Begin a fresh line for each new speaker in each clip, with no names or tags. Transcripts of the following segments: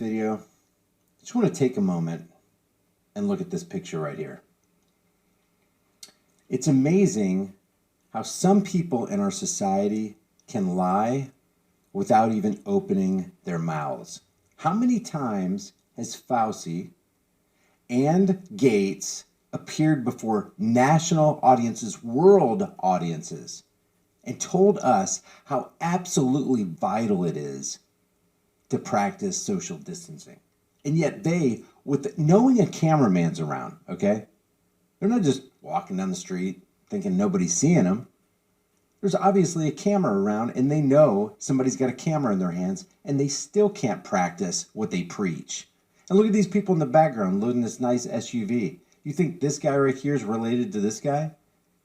video, I just want to take a moment and look at this picture right here. It's amazing how some people in our society can lie without even opening their mouths. How many times has Fauci and Gates appeared before national audiences, world audiences, and told us how absolutely vital it is to practice social distancing? And yet they, with knowing a cameraman's around, okay? They're not just walking down the street thinking nobody's seeing them. There's obviously a camera around, and they know somebody's got a camera in their hands, and they still can't practice what they preach. And look at these people in the background loading this nice SUV. You think this guy right here is related to this guy?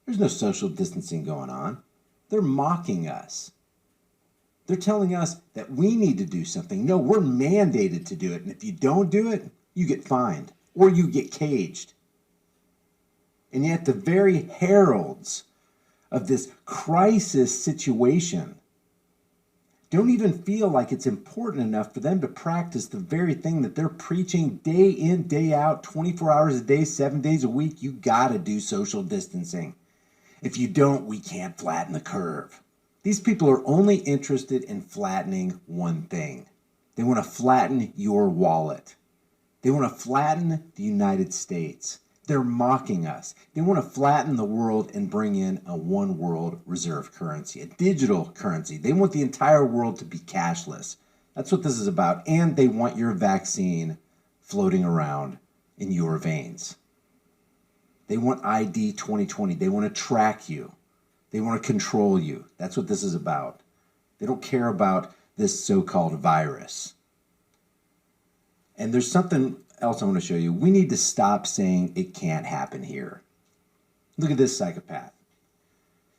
There's no social distancing going on. They're mocking us. They're telling us that we need to do something. No, we're mandated to do it. And if you don't do it, you get fined or you get caged. And yet the very heralds of this crisis situation don't even feel like it's important enough for them to practice the very thing that they're preaching day in, day out, 24 hours a day, 7 days a week. You got to do social distancing. If you don't, we can't flatten the curve. These people are only interested in flattening one thing. They want to flatten your wallet. They want to flatten the United States. They're mocking us. They want to flatten the world and bring in a one world reserve currency, a digital currency. They want the entire world to be cashless. That's what this is about. And they want your vaccine floating around in your veins. They want ID 2020. They want to track you. They want to control you. That's what this is about. They don't care about this so-called virus. And there's something else I want to show you. We need to stop saying it can't happen here. Look at this psychopath.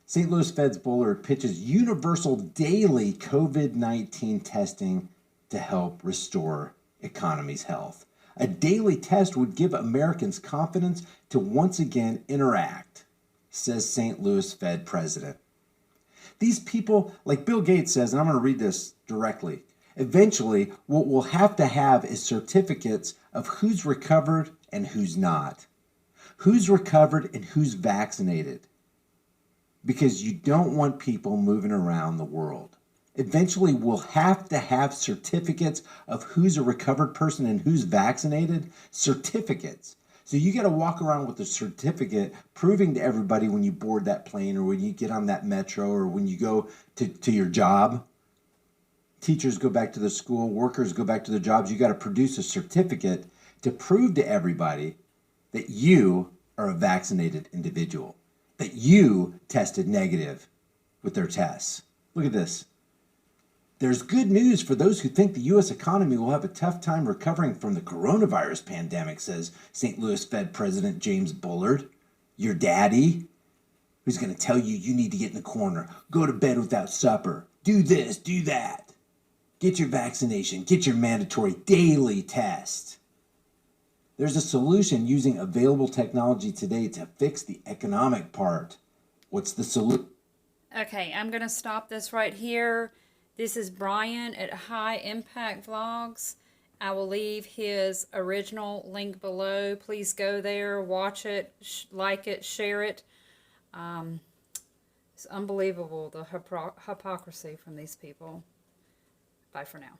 St. Louis Fed's Bullard pitches universal daily COVID-19 testing to help restore economy's health. A daily test would give Americans confidence to once again interact, says St. Louis Fed president. These people, like Bill Gates says, and I'm going to read this directly, eventually what we'll have to have is certificates of who's recovered and who's not. Who's recovered and who's vaccinated. Because you don't want people moving around the world. Eventually we'll have to have certificates of who's a recovered person and who's vaccinated. Certificates. So you got to walk around with a certificate proving to everybody when you board that plane or when you get on that metro or when you go to your job. Teachers go back to the school, workers go back to their jobs. You got to produce a certificate to prove to everybody that you are a vaccinated individual, that you tested negative with their tests. Look at this. There's good news for those who think the U.S. economy will have a tough time recovering from the coronavirus pandemic, says St. Louis Fed President James Bullard, your daddy, who's going to tell you you need to get in the corner, go to bed without supper, do this, do that. Get your vaccination, get your mandatory daily test. There's a solution using available technology today to fix the economic part. What's the solution?
Okay, I'm going to stop this right here. This is Brian at HighImpactVlogs. I will leave his original link below. Please go there, watch it, like it, share it. It's unbelievable, the hypocrisy from these people. Bye for now.